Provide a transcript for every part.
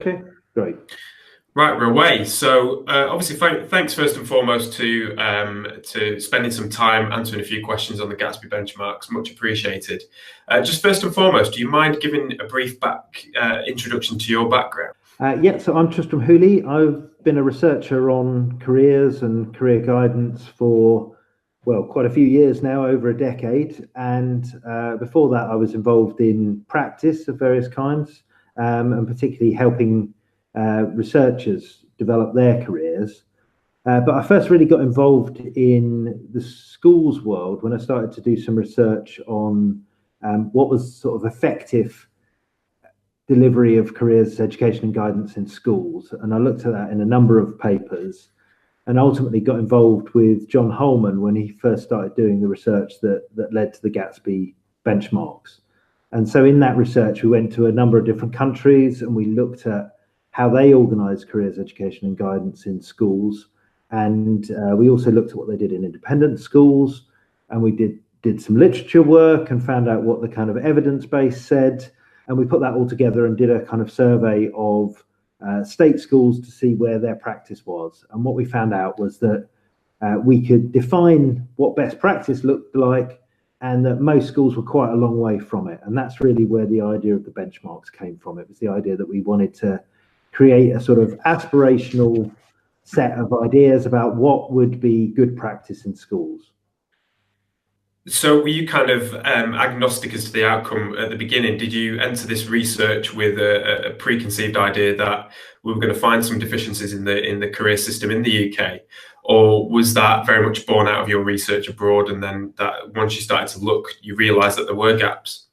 Okay, great. Right, we're away. So obviously, thanks first and foremost to spending some time answering a few questions on the Gatsby benchmarks. Much appreciated. Just first and foremost, do you mind giving a brief introduction to your background? Yeah, so I'm Tristram Hooley. I've been a researcher on careers and career guidance for, well, quite a few years now, over a decade. And before that, I was involved in practice of various kinds, and particularly helping researchers develop their careers. But I first really got involved in the schools world when I started to do some research on what was sort of effective delivery of careers education and guidance in schools. And I looked at that in a number of papers and ultimately got involved with John Holman when he first started doing the research that led to the Gatsby benchmarks. And so in that research, we went to a number of different countries and we looked at how they organize careers education and guidance in schools. And we also looked at what they did in independent schools. And we did some literature work and found out what the kind of evidence base said. And we put that all together and did a kind of survey of state schools to see where their practice was. And what we found out was that we could define what best practice looked like, and that most schools were quite a long way from it. And that's really where the idea of the benchmarks came from. It was the idea that we wanted to create a sort of aspirational set of ideas about what would be good practice in schools. So were you kind of agnostic as to the outcome at the beginning? Did you enter this research with a preconceived idea that we were going to find some deficiencies in the career system in the UK? Or was that very much born out of your research abroad, and then that once you started to look, you realised that there were gaps?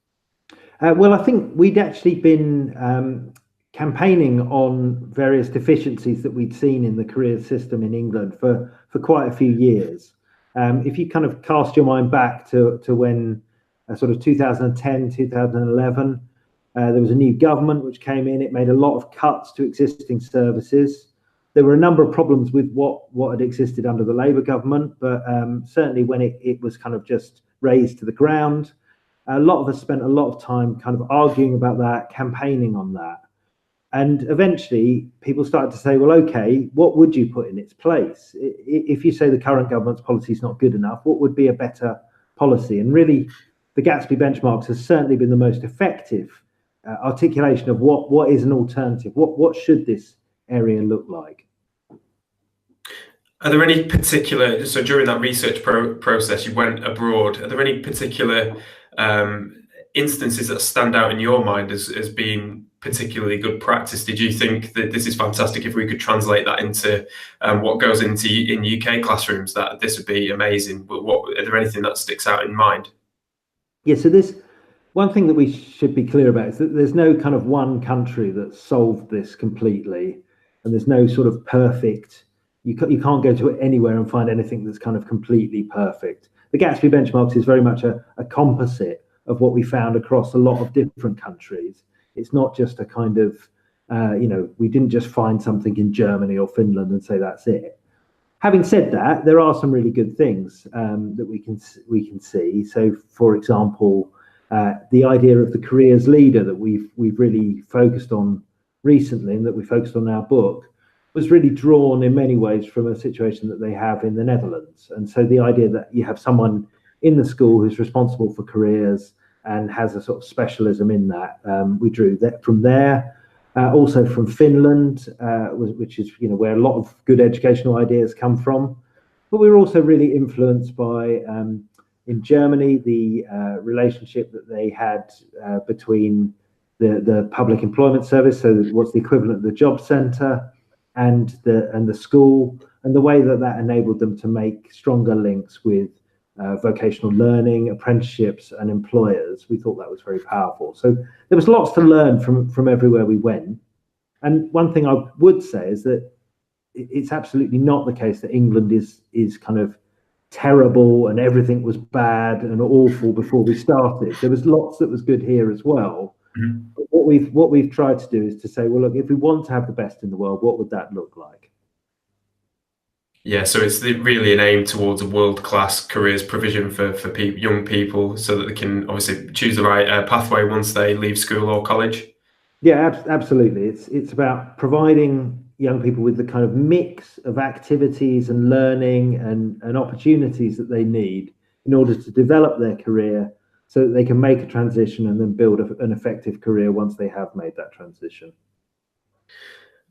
Well, I think we'd actually been campaigning on various deficiencies that we'd seen in the career system in England for quite a few years. If you kind of cast your mind back to when sort of 2010, 2011, there was a new government which came in. It made a lot of cuts to existing services. There were a number of problems with what had existed under the Labour government, but certainly when it was kind of just razed to the ground, a lot of us spent a lot of time kind of arguing about that, campaigning on that. And eventually people started to say, well, okay, what would you put in its place? If you say the current government's policy is not good enough, what would be a better policy? And really, the Gatsby benchmarks has certainly been the most effective articulation of what is an alternative. What should this area look like? Are there any particular, so during that research process, you went abroad, are there any particular instances that stand out in your mind as being particularly good practice? Did you think that this is fantastic if we could translate that into what goes into in UK classrooms, that this would be amazing? But are there anything that sticks out in mind? Yeah, so this one thing that we should be clear about is that there's no kind of one country that solved this completely, and there's no sort of perfect, you can't go to anywhere and find anything that's kind of completely perfect. The Gatsby benchmarks is very much a composite of what we found across a lot of different countries. It's not just a kind of, we didn't just find something in Germany or Finland and say that's it. Having said that, there are some really good things that we can see. So, for example, the idea of the careers leader that we've really focused on recently, and that we focused on in our book, was really drawn in many ways from a situation that they have in the Netherlands. And so the idea that you have someone in the school who's responsible for careers and has a sort of specialism in that, we drew that from there. Also from Finland, which is where a lot of good educational ideas come from. But we were also really influenced by, in Germany, the relationship that they had between the public employment service, so what's the equivalent of the job centre, and the school, and the way that enabled them to make stronger links with vocational learning, apprenticeships, and employers. We thought that was very powerful. So there was lots to learn from everywhere we went. And one thing I would say is that it's absolutely not the case that England is kind of terrible and everything was bad and awful before we started. There was lots that was good here as well. Mm-hmm. But what we've tried to do is to say, well, look, if we want to have the best in the world, what would that look like? Yeah, so it's really an aim towards a world-class careers provision for young people, so that they can obviously choose the right pathway once they leave school or college. Yeah, absolutely. It's about providing young people with the kind of mix of activities and learning and opportunities that they need in order to develop their career so that they can make a transition and then build an effective career once they have made that transition.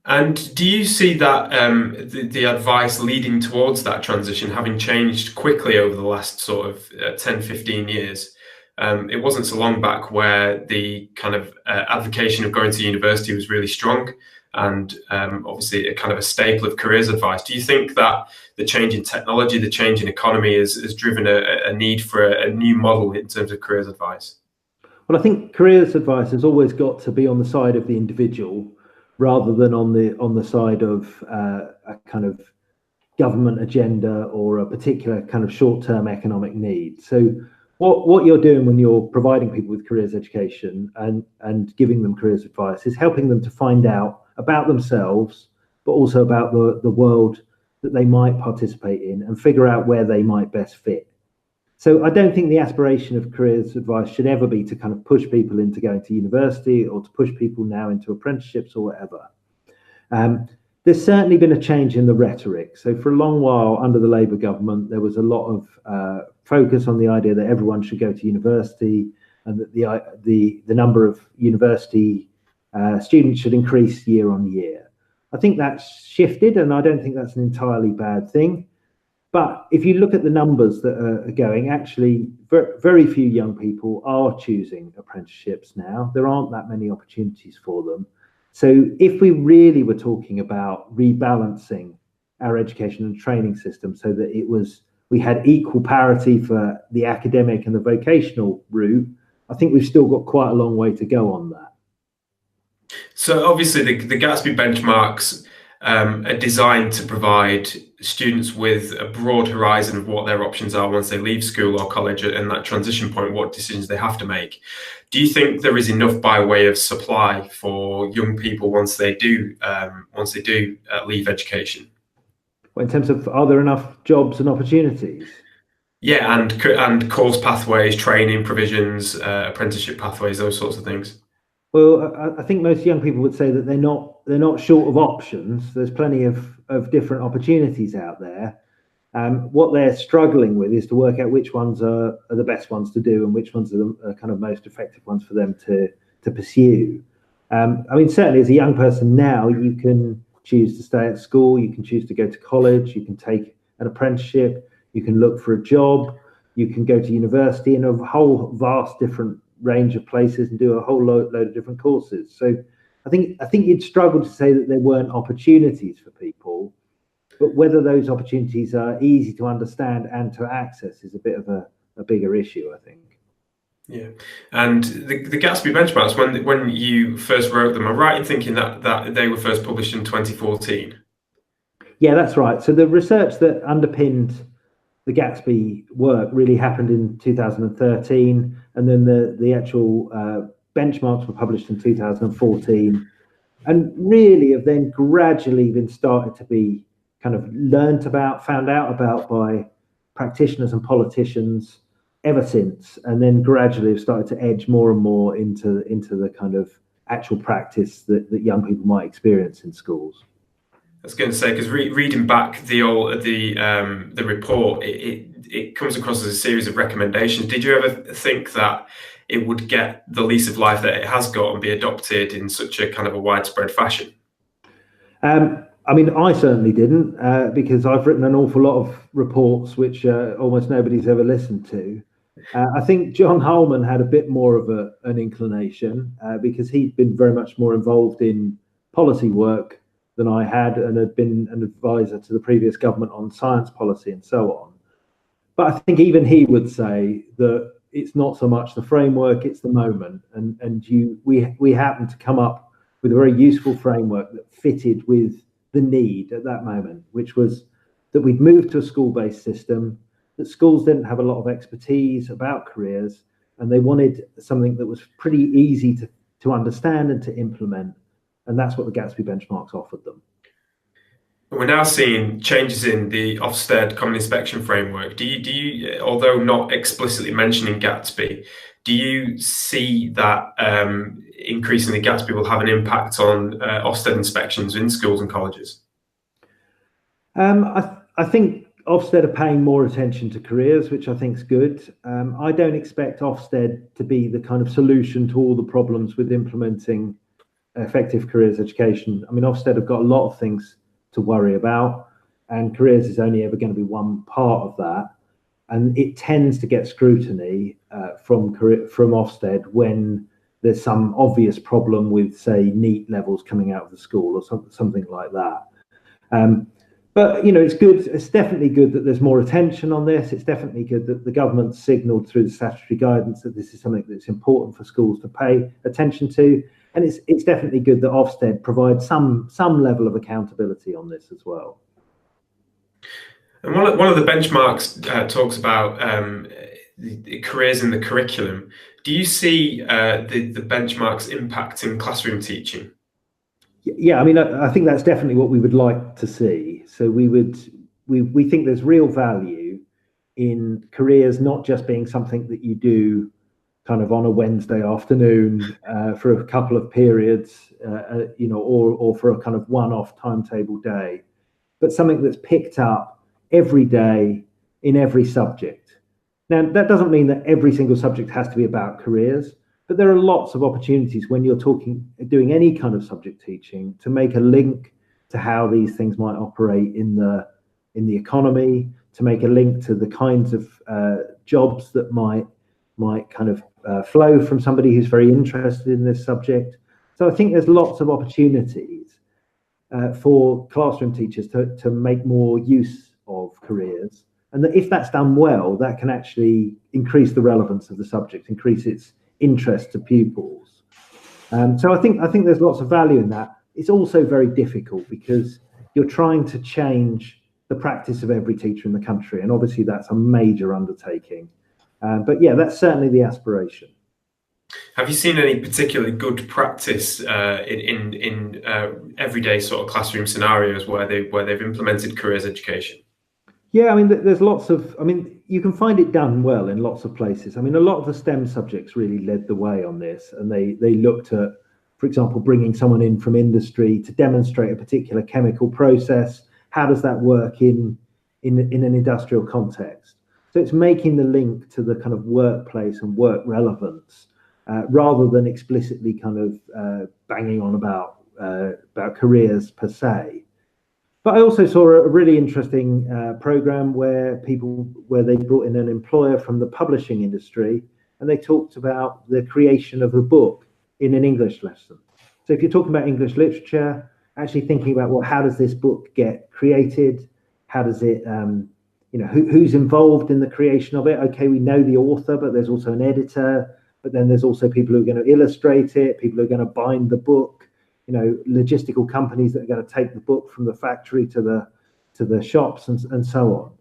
And do you see that the advice leading towards that transition having changed quickly over the last sort of 10, 15 years? It wasn't so long back where the kind of advocacy of going to university was really strong, and obviously a kind of a staple of careers advice. Do you think that the change in technology, the change in economy has driven a need for a new model in terms of careers advice? Well, I think careers advice has always got to be on the side of the individual rather than on the side of a kind of government agenda or a particular kind of short-term economic need. So what you're doing when you're providing people with careers education and giving them careers advice is helping them to find out about themselves, but also about the world that they might participate in and figure out where they might best fit. So I don't think the aspiration of careers advice should ever be to kind of push people into going to university or to push people now into apprenticeships or whatever. There's certainly been a change in the rhetoric. So for a long while under the Labour government, there was a lot of focus on the idea that everyone should go to university and that the number of university students should increase year on year. I think that's shifted, and I don't think that's an entirely bad thing. But if you look at the numbers that are going, actually, very few young people are choosing apprenticeships now. There aren't that many opportunities for them. So if we really were talking about rebalancing our education and training system so that we had equal parity for the academic and the vocational route, I think we've still got quite a long way to go on that. So obviously the Gatsby benchmarks are designed to provide students with a broad horizon of what their options are once they leave school or college, and that transition point, what decisions they have to make. Do you think there is enough by way of supply for young people once they do leave education? Well, in terms of, are there enough jobs and opportunities? Yeah, and course pathways, training provisions, apprenticeship pathways, those sorts of things. Well, I think most young people would say that they're not short of options. There's plenty of different opportunities out there. What they're struggling with is to work out which ones are the best ones to do and which ones are the kind of most effective ones for them to pursue. I mean, certainly as a young person now, you can choose to stay at school, you can choose to go to college, you can take an apprenticeship, you can look for a job, you can go to university in a whole vast different range of places and do a whole load of different courses. So I think you'd struggle to say that there weren't opportunities for people, but whether those opportunities are easy to understand and to access is a bit of a bigger issue, I think. Yeah, and the Gatsby benchmarks, when you first wrote them, I'm right in thinking that they were first published in 2014. Yeah, that's right. So the research that underpinned the Gatsby work really happened in 2013, and then the actual benchmarks were published in 2014, and really have then gradually been started to be kind of found out about by practitioners and politicians ever since, and then gradually have started to edge more and more into the kind of actual practice that young people might experience in schools. I was going to say, because reading back the report, it comes across as a series of recommendations. Did you ever think that it would get the lease of life that it has got and be adopted in such a kind of a widespread fashion? I mean, I certainly didn't, because I've written an awful lot of reports which almost nobody's ever listened to. I think John Holman had a bit more of an inclination because he'd been very much more involved in policy work than I had, and had been an advisor to the previous government on science policy and so on. But I think even he would say that it's not so much the framework, it's the moment. And we happened to come up with a very useful framework that fitted with the need at that moment, which was that we'd moved to a school-based system, that schools didn't have a lot of expertise about careers, and they wanted something that was pretty easy to understand and to implement. And that's what the Gatsby benchmarks offered them. We're now seeing changes in the Ofsted Common Inspection Framework. Do you, although not explicitly mentioning Gatsby, Do you see that increasing the Gatsby will have an impact on Ofsted inspections in schools and colleges? I think Ofsted are paying more attention to careers, which I think is good. I don't expect Ofsted to be the kind of solution to all the problems with implementing effective careers education. I mean, Ofsted have got a lot of things to worry about, and careers is only ever going to be one part of that. And it tends to get scrutiny from Ofsted when there's some obvious problem with, say, NEET levels coming out of the school or something like that. But it's good. It's definitely good that there's more attention on this. It's definitely good that the government signalled through the statutory guidance that this is something that's important for schools to pay attention to. And it's definitely good that Ofsted provides some level of accountability on this as well. And one of the benchmarks talks about the careers in the curriculum. Do you see the benchmarks impacting classroom teaching? Yeah, I mean, I think that's definitely what we would like to see. So we think there's real value in careers not just being something that you do kind of on a Wednesday afternoon for a couple of periods, or for a kind of one-off timetable day, but something that's picked up every day in every subject. Now, that doesn't mean that every single subject has to be about careers, but there are lots of opportunities when you're doing any kind of subject teaching to make a link to how these things might operate in the economy, to make a link to the kinds of jobs that might kind of flow from somebody who's very interested in this subject. So I think there's lots of opportunities for classroom teachers to make more use of careers, and that if that's done well, that can actually increase the relevance of the subject, increase its interest to pupils. So I think there's lots of value in that. It's also very difficult because you're trying to change the practice of every teacher in the country, and obviously that's a major undertaking. But yeah, that's certainly the aspiration. Have you seen any particularly good practice in everyday sort of classroom scenarios where they've implemented careers education? Yeah, I mean, there's lots of. I mean, you can find it done well in lots of places. I mean, a lot of the STEM subjects really led the way on this, and they looked at, for example, bringing someone in from industry to demonstrate a particular chemical process. How does that work in an industrial context? So it's making the link to the kind of workplace and work relevance, rather than explicitly kind of banging on about careers per se. But I also saw a really interesting program where they brought in an employer from the publishing industry, and they talked about the creation of a book in an English lesson. So if you're talking about English literature, actually thinking about, well, how does this book get created? How does it, who's involved in the creation of it? Okay, we know the author, but there's also an editor, but then there's also people who are going to illustrate it, people who are going to bind the book, logistical companies that are going to take the book from the factory to the shops and so on.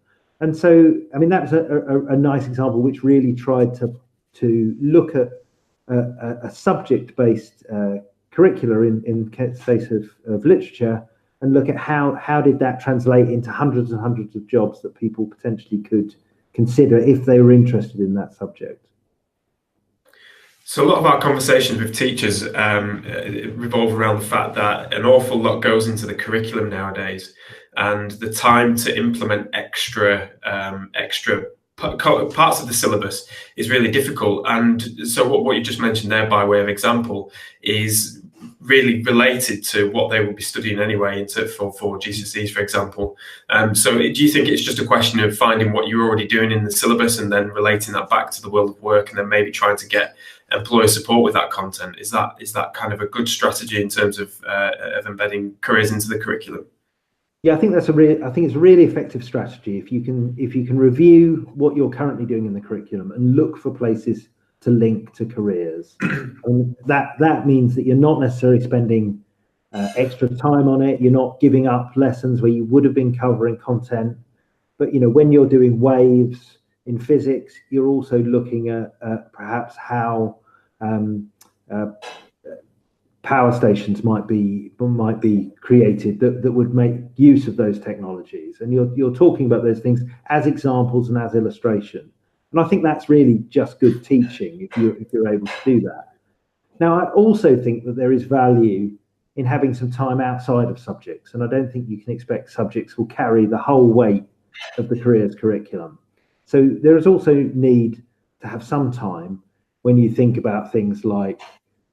And so, I mean, that's a nice example which really tried to look at a subject-based curricula in case of literature, and look at how did that translate into hundreds and hundreds of jobs that people potentially could consider if they were interested in that subject. So a lot of our conversations with teachers revolve around the fact that an awful lot goes into the curriculum nowadays, and the time to implement extra parts of the syllabus is really difficult. And so what you just mentioned there by way of example is really related to what they will be studying anyway for GCSEs, for example. So do you think it's just a question of finding what you're already doing in the syllabus and then relating that back to the world of work, and then maybe trying to get employer support with that content? Is that kind of a good strategy in terms of embedding careers into the curriculum? Yeah, I think it's a really effective strategy if you can review what you're currently doing in the curriculum and look for places to link to careers. And that means that you're not necessarily spending extra time on it. You're not giving up lessons where you would have been covering content. But when you're doing waves in physics, you're also looking at perhaps how power stations might be created that would make use of those technologies. And you're talking about those things as examples and as illustration. And I think that's really just good teaching if you're able to do that. Now, I also think that there is value in having some time outside of subjects, and I don't think you can expect subjects will carry the whole weight of the careers curriculum. So there is also need to have some time when you think about things like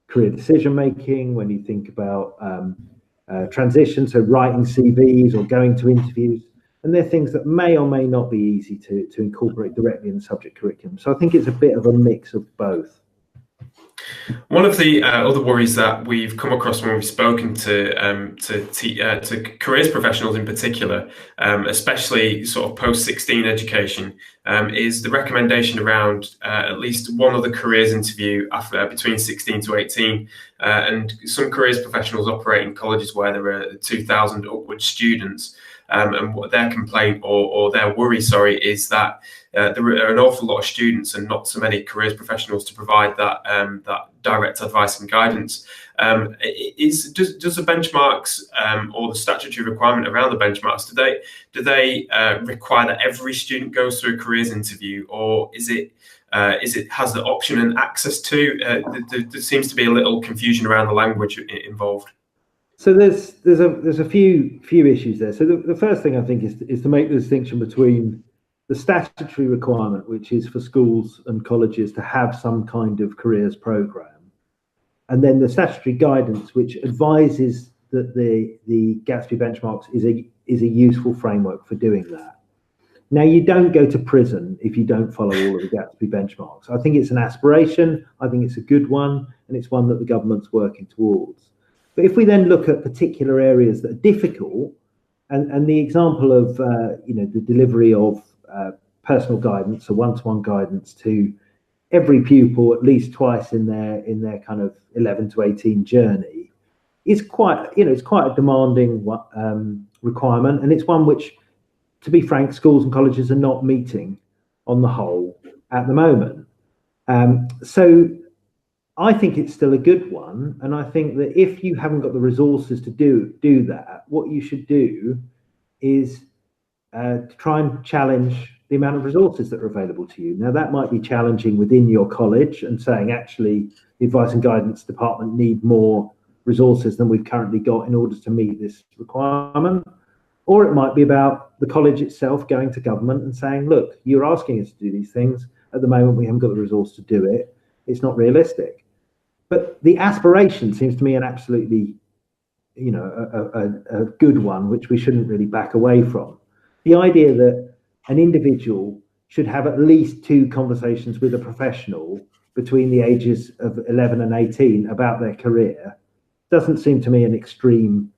career decision making, when you think about transition, so writing CVs or going to interviews, and they're things that may or may not be easy to incorporate directly in the subject curriculum. So I think it's a bit of a mix of both. One of the other worries that we've come across when we've spoken to careers professionals in particular, especially sort of post-16 education, is the recommendation around at least one other careers interview after between 16 to 18. And some careers professionals operate in colleges where there are 2,000 upward students. And what their complaint or their worry, is that there are an awful lot of students and not so many careers professionals to provide that direct advice and guidance. Does the benchmarks or the statutory requirement around the benchmarks, do they require that every student goes through a careers interview, or is it has the option and access to? There seems to be a little confusion around the language involved. So there's a few issues there. So the first thing I think is to make the distinction between the statutory requirement, which is for schools and colleges to have some kind of careers program, and then the statutory guidance, which advises that the Gatsby benchmarks is a useful framework for doing that. Now, you don't go to prison if you don't follow all of the Gatsby benchmarks. I think it's an aspiration. I think it's a good one, and it's one that the government's working towards. But if we then look at particular areas that are difficult, and the example of the delivery of personal guidance, so one-to-one guidance to every pupil at least twice in their kind of 11 to 18 journey, is quite a demanding requirement, and it's one which, to be frank, schools and colleges are not meeting on the whole at the moment. So I think it's still a good one, and I think that if you haven't got the resources to do that, what you should do is to try and challenge the amount of resources that are available to you. Now, that might be challenging within your college and saying, actually, the advice and guidance department need more resources than we've currently got in order to meet this requirement. Or it might be about the college itself going to government and saying, look, you're asking us to do these things. At the moment, we haven't got the resource to do it. It's not realistic. But the aspiration seems to me an absolutely, a good one, which we shouldn't really back away from. The idea that an individual should have at least 2 conversations with a professional between the ages of 11 and 18 about their career doesn't seem to me an extreme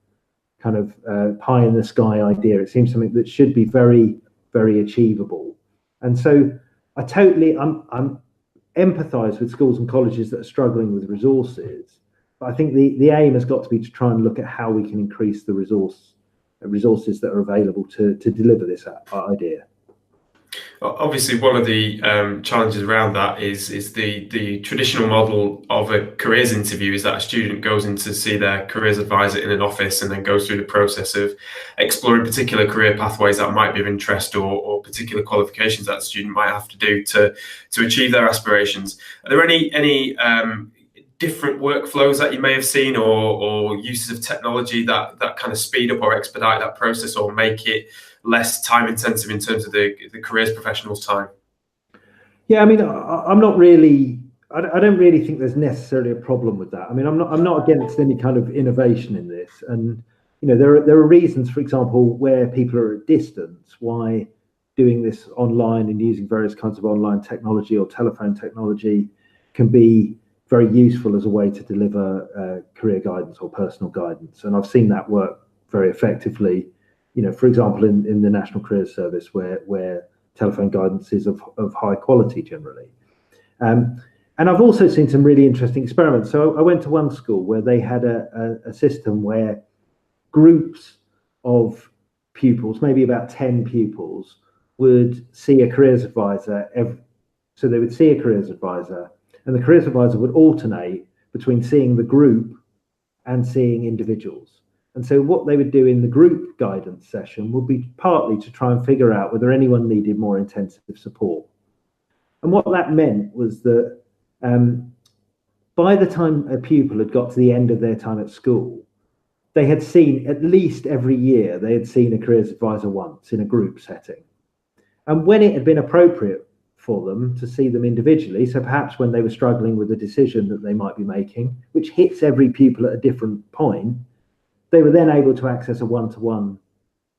kind of pie in the sky idea. It seems something that should be very, very achievable. And so I'm empathise with schools and colleges that are struggling with resources, but I think the aim has got to be to try and look at how we can increase the resources that are available to deliver this idea. Obviously, one of the challenges around that is the traditional model of a careers interview is that a student goes in to see their careers advisor in an office and then goes through the process of exploring particular career pathways that might be of interest or particular qualifications that the student might have to do to achieve their aspirations. Are there any different workflows that you may have seen or uses of technology that kind of speed up or expedite that process or make it less time intensive in terms of the careers professionals' time? Yeah, I mean, I'm not really. I don't really think there's necessarily a problem with that. I mean, I'm not against any kind of innovation in this, and there are reasons, for example, where people are at distance, why doing this online and using various kinds of online technology or telephone technology can be very useful as a way to deliver career guidance or personal guidance, and I've seen that work very effectively. For example, in the National Careers Service, where telephone guidance is of high quality generally. And I've also seen some really interesting experiments. So I went to one school where they had a system where groups of pupils, maybe about 10 pupils, would see a careers advisor. So they would see a careers advisor, and the careers advisor would alternate between seeing the group and seeing individuals. And so what they would do in the group guidance session would be partly to try and figure out whether anyone needed more intensive support. And what that meant was that by the time a pupil had got to the end of their time at school, they had seen at least every year, they had seen a careers advisor once in a group setting. And when it had been appropriate for them to see them individually, so perhaps when they were struggling with a decision that they might be making, which hits every pupil at a different point, they were then able to access a one-to-one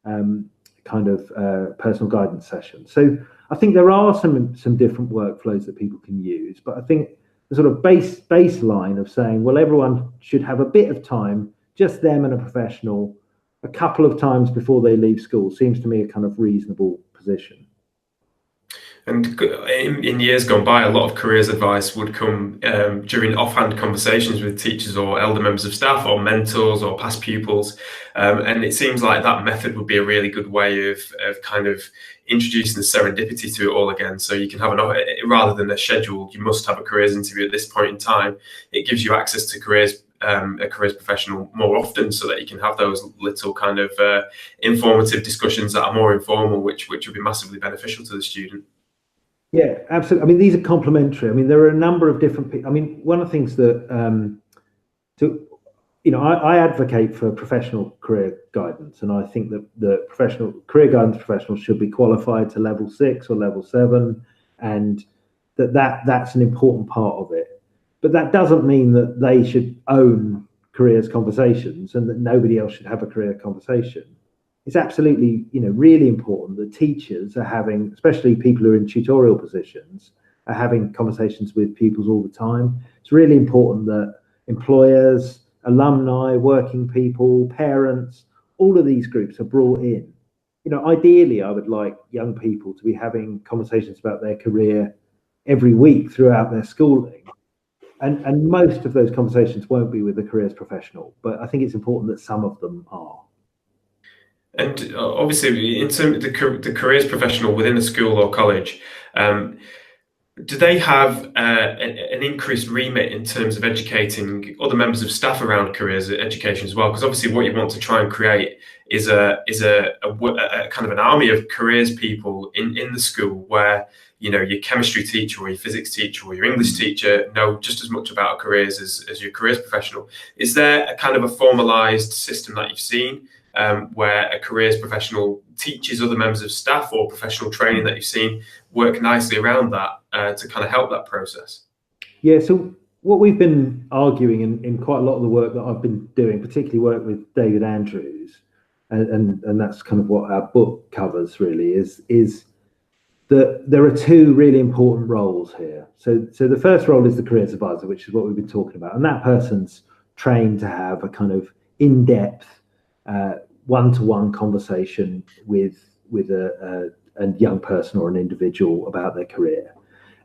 kind of personal guidance session. So I think there are some different workflows that people can use, but I think the sort of baseline of saying, well, everyone should have a bit of time, just them and a professional, a couple of times before they leave school, seems to me a kind of reasonable position. And in years gone by, a lot of careers advice would come during offhand conversations with teachers or elder members of staff or mentors or past pupils. And it seems like that method would be a really good way of kind of introducing the serendipity to it all again. So you can have rather than a scheduled, you must have a careers interview at this point in time. It gives you access to a careers professional more often, so that you can have those little kind of informative discussions that are more informal, which would be massively beneficial to the student. Yeah, absolutely. I mean, these are complementary. I mean, there are a number of different people. I mean, one of the things that, I advocate for professional career guidance, and I think that the professional career guidance professionals should be qualified to level 6 or level 7, and that's an important part of it. But that doesn't mean that they should own careers conversations and that nobody else should have a career conversation. It's absolutely, really important that teachers are having, especially people who are in tutorial positions, are having conversations with pupils all the time. It's really important that employers, alumni, working people, parents, all of these groups are brought in. Ideally, I would like young people to be having conversations about their career every week throughout their schooling. And most of those conversations won't be with a careers professional, but I think it's important that some of them are. And obviously, in terms of the careers professional within a school or college, do they have an increased remit in terms of educating other members of staff around careers education as well? Because obviously, what you want to try and create is a kind of an army of careers people in the school, where your chemistry teacher or your physics teacher or your English teacher know just as much about careers as your careers professional. Is there a kind of a formalized system that you've seen where a careers professional teaches other members of staff, or professional training that you've seen work nicely around that to kind of help that process? Yeah, so what we've been arguing in quite a lot of the work that I've been doing, particularly work with David Andrews, and that's kind of what our book covers really, is that there are two really important roles here. So the first role is the careers advisor, which is what we've been talking about, and that person's trained to have a kind of in-depth one-to-one conversation with a young person or an individual about their career,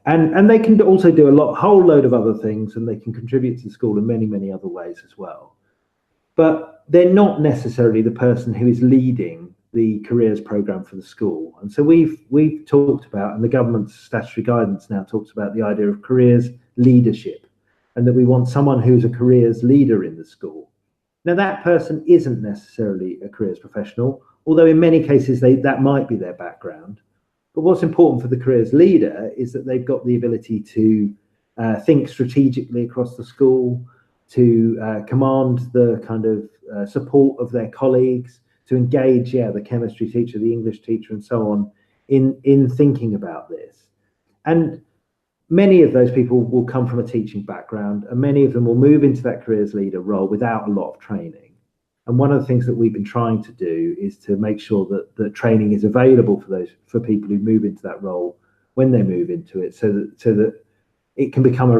and they can also do a whole load of other things, and they can contribute to the school in many other ways as well. But they're not necessarily the person who is leading the careers program for the school. And so we've talked about, and the government's statutory guidance now talks about, the idea of careers leadership, and that we want someone who's a careers leader in the school. Now, that person isn't necessarily a careers professional, although in many cases that might be their background. But what's important for the careers leader is that they've got the ability to think strategically across the school, to command the kind of support of their colleagues, to engage, the chemistry teacher, the English teacher, and so on, in thinking about this. And many of those people will come from a teaching background, and many of them will move into that careers leader role without a lot of training. And one of the things that we've been trying to do is to make sure that the training is available for people who move into that role when they move into it, so that it can become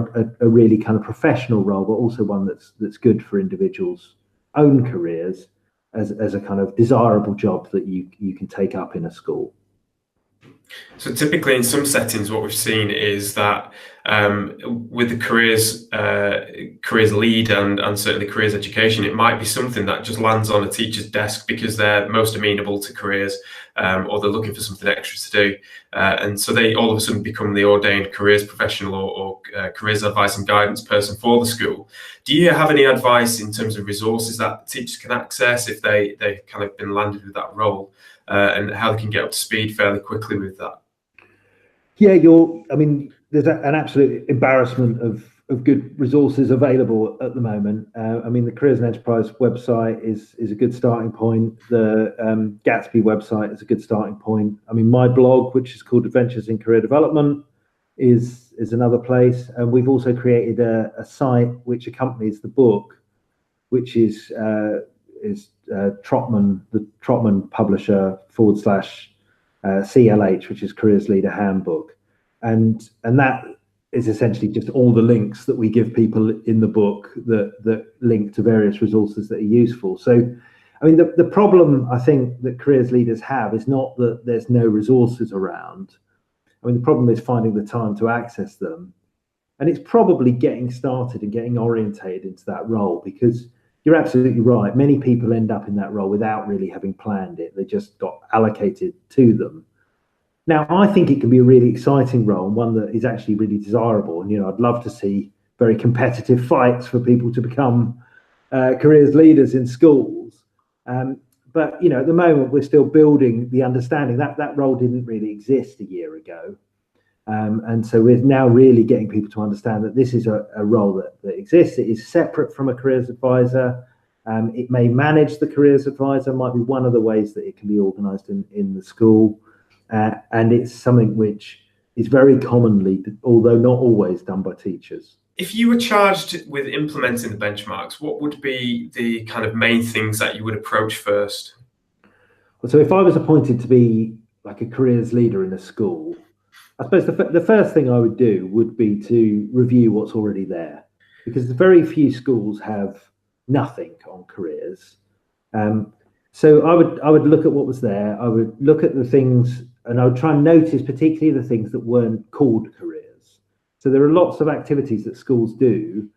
a really kind of professional role, but also one that's good for individuals' own careers as a kind of desirable job that you can take up in a school. So typically in some settings, what we've seen is that with the careers lead and certainly careers education, it might be something that just lands on a teacher's desk because they're most amenable to careers, or they're looking for something extra to do. And so they all of a sudden become the ordained careers professional or careers advice and guidance person for the school. Do you have any advice in terms of resources that teachers can access if they kind of been landed with that role? And how they can get up to speed fairly quickly with that? Yeah, I mean, there's an absolute embarrassment of good resources available at the moment. I mean, the Careers and Enterprise website is a good starting point. The Gatsby website is a good starting point. I mean, my blog, which is called Adventures in Career Development, is another place. And we've also created a site which accompanies the book, which is Trotman, the Trotman publisher / CLH, which is Careers Leader Handbook, and that is essentially just all the links that we give people in the book that link to various resources that are useful. So, I mean, the problem I think that careers leaders have is not that there's no resources around. I mean, the problem is finding the time to access them, and it's probably getting started and getting orientated into that role, because you're absolutely right. Many people end up in that role without really having planned it. They just got allocated to them. Now, I think it can be a really exciting role, and one that is actually really desirable. And, I'd love to see very competitive fights for people to become careers leaders in schools. But, at the moment, we're still building the understanding that that role didn't really exist a year ago. And so we're now really getting people to understand that this is a role that exists. It is separate from a careers advisor. It may manage the careers advisor, might be one of the ways that it can be organised in the school. And it's something which is very commonly, although not always, done by teachers. If you were charged with implementing the benchmarks, what would be the kind of main things that you would approach first? So if I was appointed to be like a careers leader in a school, I suppose the first thing I would do would be to review what's already there, because very few schools have nothing on careers. So I would look at what was there. I would look at the things, and I would try and notice particularly the things that weren't called careers. So there are lots of activities that schools do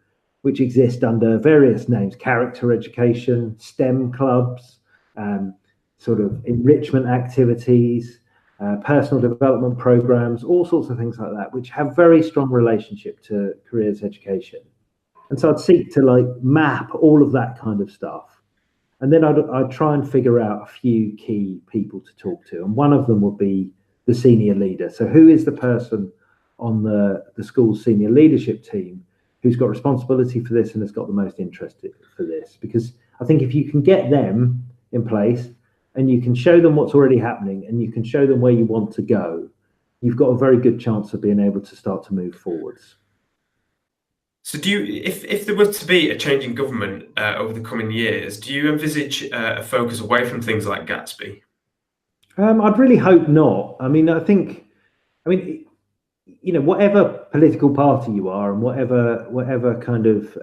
which exist under various names: character education, STEM clubs, sort of enrichment activities, personal development programs, all sorts of things like that, which have very strong relationship to careers education. And so I'd seek to map all of that kind of stuff. And then I'd try and figure out a few key people to talk to. And one of them would be the senior leader. So who is the person on the school's senior leadership team who's got responsibility for this and has got the most interest for this? Because I think if you can get them in place and you can show them what's already happening and you can show them where you want to go, you've got a very good chance of being able to start to move forwards. So if there were to be a change in government over the coming years, do you envisage a focus away from things like Gatsby? I'd really hope not. I mean, whatever political party you are and whatever kind of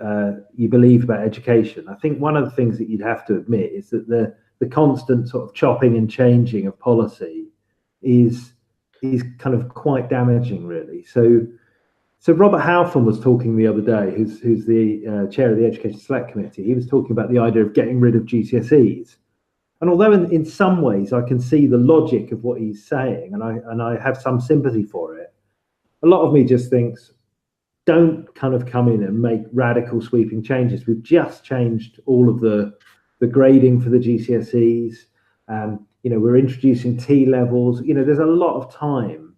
you believe about education, I think one of the things that you'd have to admit is that the constant sort of chopping and changing of policy is kind of quite damaging, really. So Robert Halfon was talking the other day, who's the chair of the Education Select Committee. He was talking about the idea of getting rid of GCSEs. And although in some ways I can see the logic of what he's saying, and I have some sympathy for it, a lot of me just thinks, don't kind of come in and make radical sweeping changes. We've just changed all of the grading for the GCSEs. We're introducing T levels. There's a lot of time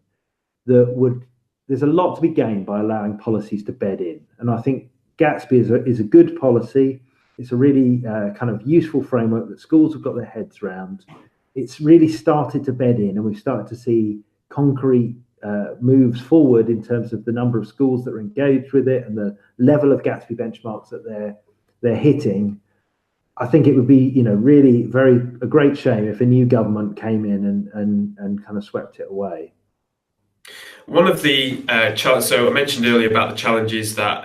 there's a lot to be gained by allowing policies to bed in. And I think Gatsby is a good policy. It's a really kind of useful framework that schools have got their heads around. It's really started to bed in, and we've started to see concrete moves forward in terms of the number of schools that are engaged with it and the level of Gatsby benchmarks that they're hitting. I think it would be, really a great shame if a new government came in and kind of swept it away. One of the so I mentioned earlier about the challenges that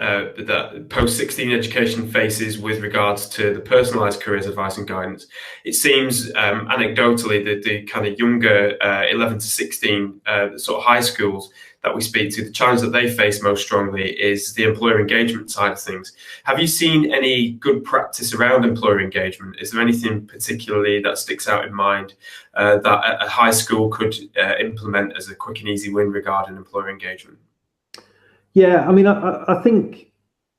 post-16 education faces with regards to the personalised careers advice and guidance. It seems anecdotally that the kind of younger 11 to 16 sort of high schools that we speak to, the challenge that they face most strongly is the employer engagement side of things. Have you seen any good practice around employer engagement? Is there anything particularly that sticks out in mind that a high school could implement as a quick and easy win regarding employer engagement? Yeah, I mean, I think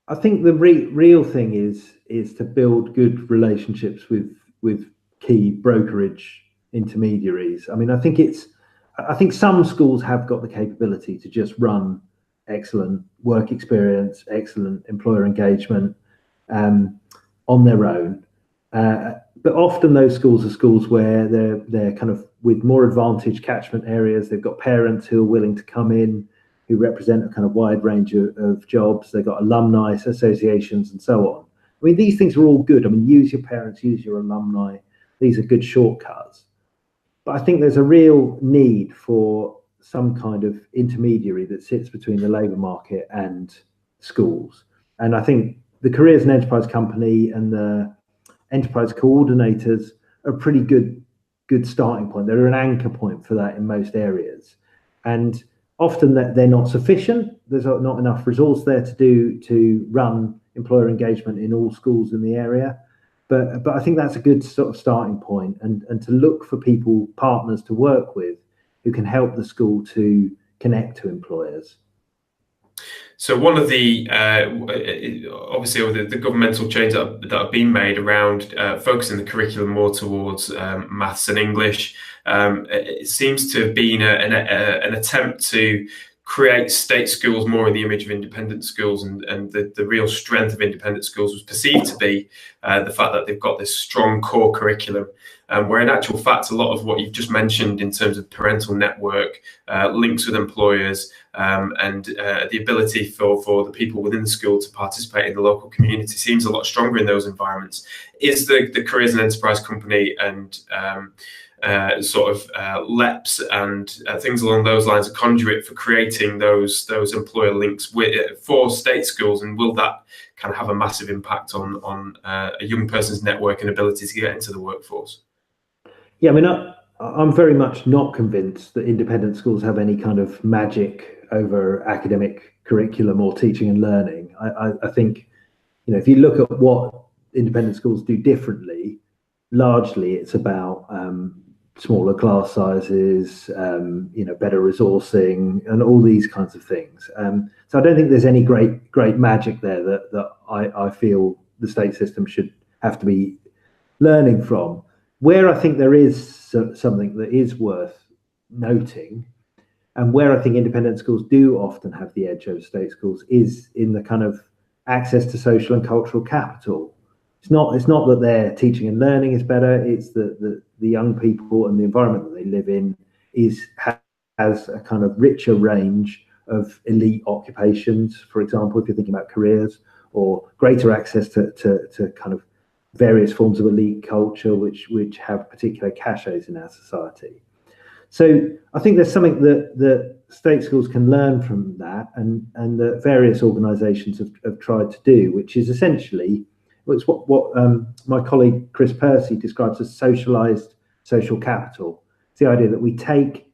the real thing is to build good relationships with key brokerage intermediaries. I mean, I think I think some schools have got the capability to just run excellent work experience, excellent employer engagement on their own. But often those schools are schools where they're kind of with more advantaged catchment areas. They've got parents who are willing to come in, who represent a kind of wide range of jobs. They've got alumni associations and so on. I mean, these things are all good. I mean, use your parents, use your alumni. These are good shortcuts. But I think there's a real need for some kind of intermediary that sits between the labour market and schools. And I think the Careers and Enterprise Company and the enterprise coordinators are a pretty good starting point. They're an anchor point for that in most areas. And often that they're not sufficient. There's not enough resource there to run employer engagement in all schools in the area. But I think that's a good sort of starting point, and to look for partners to work with who can help the school to connect to employers. So one of the obviously the governmental changes that have been made around focusing the curriculum more towards maths and English, it seems to have been an attempt to create state schools more in the image of independent schools, and the real strength of independent schools was perceived to be the fact that they've got this strong core curriculum, where in actual fact a lot of what you've just mentioned in terms of parental network, links with employers, and the ability for the people within the school to participate in the local community seems a lot stronger in those environments. Is the Careers and Enterprise Company and LEPs and things along those lines a conduit for creating those employer links for state schools, and will that kind of have a massive impact on a young person's network and ability to get into the workforce? Yeah, I mean, I'm very much not convinced that independent schools have any kind of magic over academic curriculum or teaching and learning. I think, if you look at what independent schools do differently, largely it's about smaller class sizes, better resourcing, and all these kinds of things. So I don't think there's any great magic there that I feel the state system should have to be learning from. Where I think there is something that is worth noting, and where I think independent schools do often have the edge over state schools, is in the kind of access to social and cultural capital. It's not that their teaching and learning is better. It's the young people and the environment that they live in has a kind of richer range of elite occupations, for example, if you're thinking about careers, or greater access to kind of various forms of elite culture which have particular cachets in our society. So I think there's something that state schools can learn from that, and that various organisations have tried to do, which is essentially it's what my colleague Chris Percy describes as socialised social capital. It's the idea that we take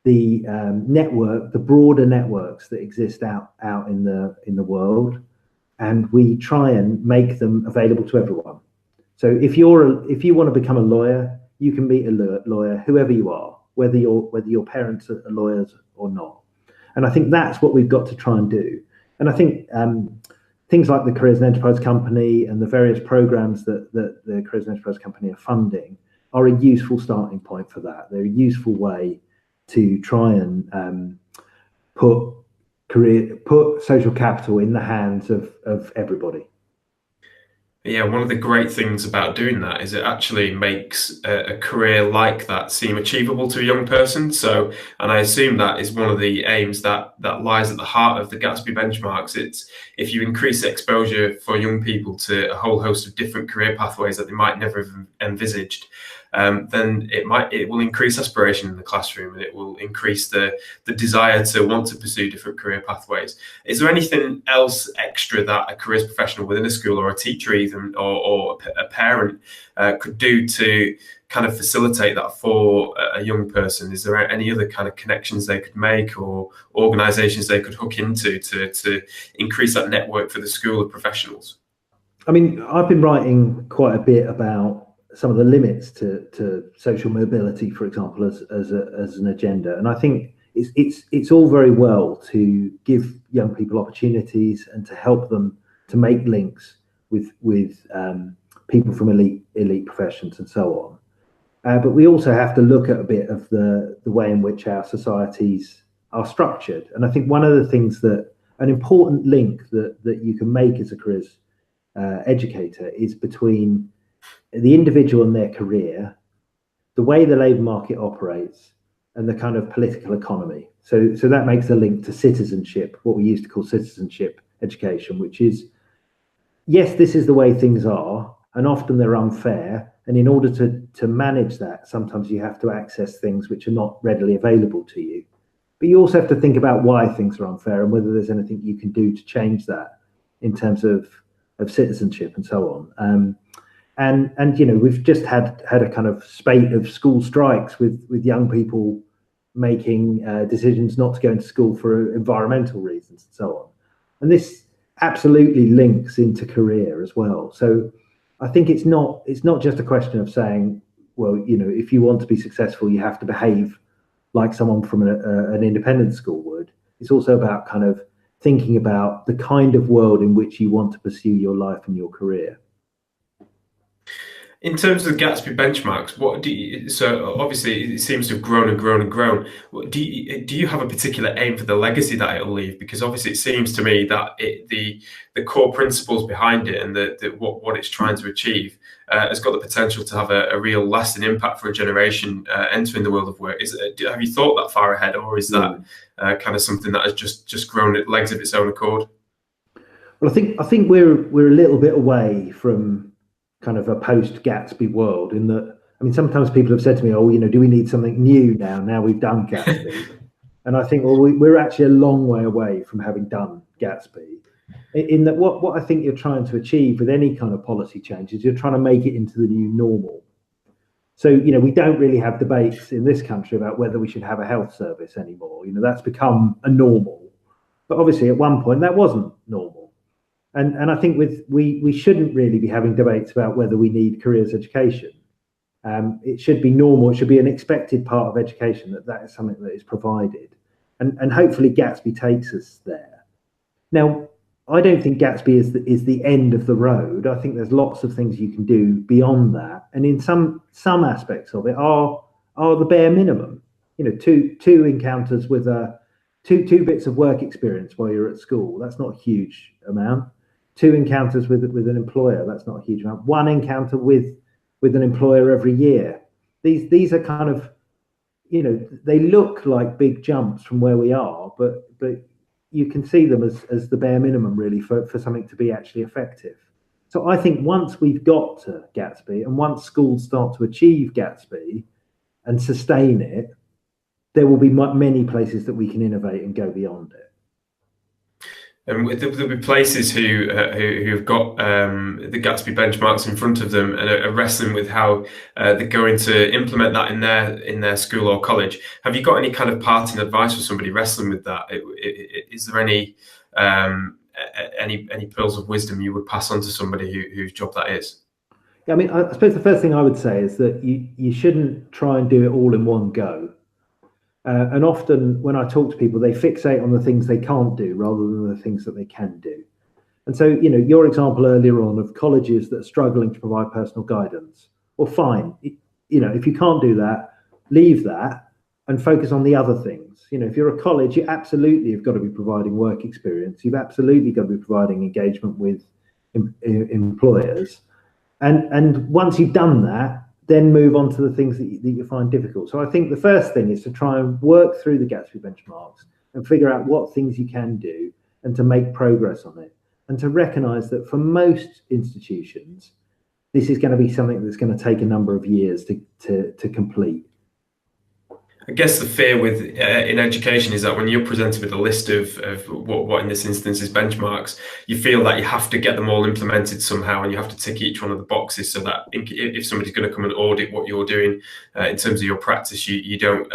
the the broader networks that exist out in the world, and we try and make them available to everyone. So if you want to become a lawyer, you can be a lawyer, whoever you are, whether your parents are lawyers or not. And I think that's what we've got to try and do. And I think things like the Careers and Enterprise Company and the various programs that the Careers and Enterprise Company are funding are a useful starting point for that. They're a useful way to try and put social capital in the hands of everybody. Yeah, one of the great things about doing that is it actually makes a career like that seem achievable to a young person. So, and I assume that is one of the aims that lies at the heart of the Gatsby benchmarks. It's if you increase exposure for young people to a whole host of different career pathways that they might never have envisaged, then it will increase aspiration in the classroom, and it will increase the desire to want to pursue different career pathways. Is there anything else extra that a careers professional within a school, or a teacher even, or a parent could do to kind of facilitate that for a young person? Is there any other kind of connections they could make, or organisations they could hook into to increase that network for the school of professionals? I mean, I've been writing quite a bit about some of the limits to social mobility, for example, as an agenda, and I think it's all very well to give young people opportunities and to help them to make links with people from elite professions and so But we also have to look at a bit of the way in which our societies are structured. And I think one of the things an important link that you can make as a careers educator is between the individual and their career, the way the labour market operates, and the kind of political economy. So that makes a link to citizenship, what we used to call citizenship education, which is, yes, this is the way things are, and often they're unfair. And in order to manage that, sometimes you have to access things which are not readily available to you. But you also have to think about why things are unfair and whether there's anything you can do to change that in terms of citizenship and so on. And we've just had a kind of spate of school strikes with young people making decisions not to go into school for environmental reasons and so on. And this absolutely links into career as well. So I think it's not just a question of saying, well, if you want to be successful, you have to behave like someone from an independent school would. It's also about kind of thinking about the kind of world in which you want to pursue your life and your career. In terms of the Gatsby benchmarks, so obviously it seems to have grown and grown and grown. Do you have a particular aim for the legacy that it'll leave? Because obviously it seems to me that the core principles behind it and what it's trying to achieve has got the potential to have a real lasting impact for a generation entering the world of work. Have you thought that far ahead, or is that kind of something that has just grown legs of its own accord? Well, I think we're a little bit away from kind of a post-Gatsby world, in that, I mean, sometimes people have said to me, oh, do we need something new now we've done Gatsby? And I think, well, we're actually a long way away from having done Gatsby, in that what I think you're trying to achieve with any kind of policy change is you're trying to make it into the new normal. So, we don't really have debates in this country about whether we should have a health service anymore. That's become a normal, but obviously at one point that wasn't normal. And I think we shouldn't really be having debates about whether we need careers education. It should be normal. It should be an expected part of education that is something that is provided. And hopefully Gatsby takes us there. Now, I don't think Gatsby is the end of the road. I think there's lots of things you can do beyond that. And in some aspects of it are the bare minimum. Two encounters with two bits of work experience while you're at school. That's not a huge amount. 2 encounters with an employer, that's not a huge amount. 1 encounter with an employer every year. These are kind of, they look like big jumps from where we are, but you can see them as the bare minimum really for something to be actually effective. So I think once we've got to Gatsby, and once schools start to achieve Gatsby and sustain it, there will be many places that we can innovate and go beyond it. And there'll be places who've got the Gatsby benchmarks in front of them and are wrestling with how they're going to implement that in their school or college. Have you got any kind of parting advice for somebody wrestling with that? Is there any pearls of wisdom you would pass on to somebody whose job that is? Yeah, I mean, I suppose the first thing I would say is that you shouldn't try and do it all in one go. And often when I talk to people, they fixate on the things they can't do rather than the things that they can do. And so, your example earlier on of colleges that are struggling to provide personal guidance, well, fine. If you can't do that, leave that and focus on the other things. If you're a college, you absolutely have got to be providing work experience. You've absolutely got to be providing engagement with employers. And once you've done that, then move on to the things that you find difficult. So I think the first thing is to try and work through the Gatsby benchmarks and figure out what things you can do and to make progress on it. And to recognize that for most institutions, this is going to be something that's going to take a number of years to complete. I guess the fear in education is that when you're presented with a list of what in this instance is benchmarks, you feel that you have to get them all implemented somehow, and you have to tick each one of the boxes so that if somebody's going to come and audit what you're doing in terms of your practice, you don't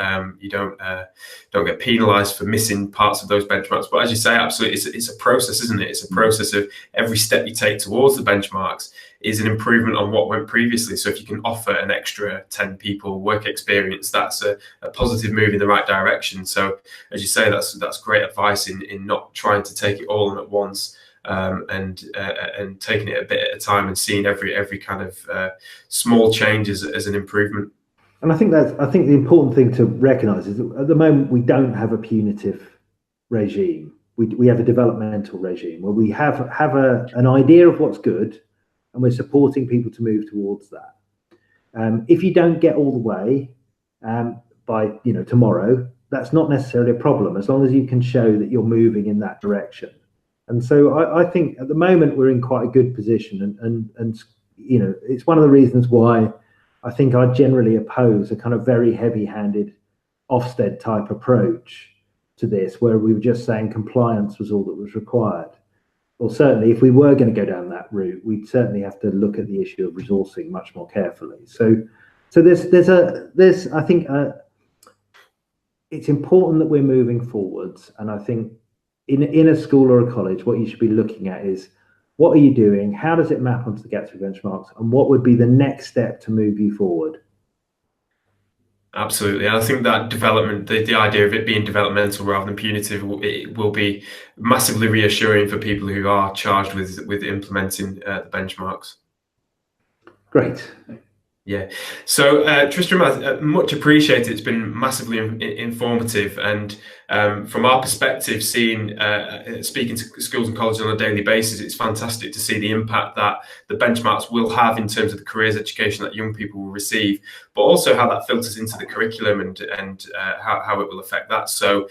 get penalised for missing parts of those benchmarks. But as you say, absolutely, it's a process, isn't it? It's a process of every step you take towards the benchmarks is an improvement on what went previously. So if you can offer an extra 10 people work experience, that's a positive move in the right direction. So as you say, that's great advice in not trying to take it all on at once, and taking it a bit at a time and seeing every kind of small change as an improvement. And I think the important thing to recognise is that at the moment we don't have a punitive regime. We have a developmental regime where we have an idea of what's good, and we're supporting people to move towards that. If you don't get all the way by tomorrow, that's not necessarily a problem, as long as you can show that you're moving in that direction. And so I think at the moment we're in quite a good position, and it's one of the reasons why I think I generally oppose a kind of very heavy-handed Ofsted type approach to this, where we were just saying compliance was all that was required. Well, certainly, if we were going to go down that route, we'd certainly have to look at the issue of resourcing much more carefully. So there's I think it's important that we're moving forwards, and I think in a school or a college, what you should be looking at is, what are you doing? How does it map onto the Gatsby benchmarks? And what would be the next step to move you forward? Absolutely. And I think that development, the idea of it being developmental rather than punitive, it will be massively reassuring for people who are charged with implementing the benchmarks. Great. Yeah. So Tristram, much appreciated. It's been massively informative, and from our perspective, speaking to schools and colleges on a daily basis, it's fantastic to see the impact that the benchmarks will have in terms of the careers education that young people will receive, but also how that filters into the curriculum and how it will affect that. So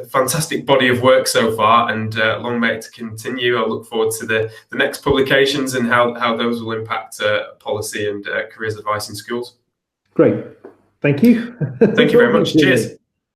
a fantastic body of work so far, and long may it continue. I look forward to the next publications and how those will impact policy and careers advice in schools. Great. Thank you. Thank you very much. Cheers.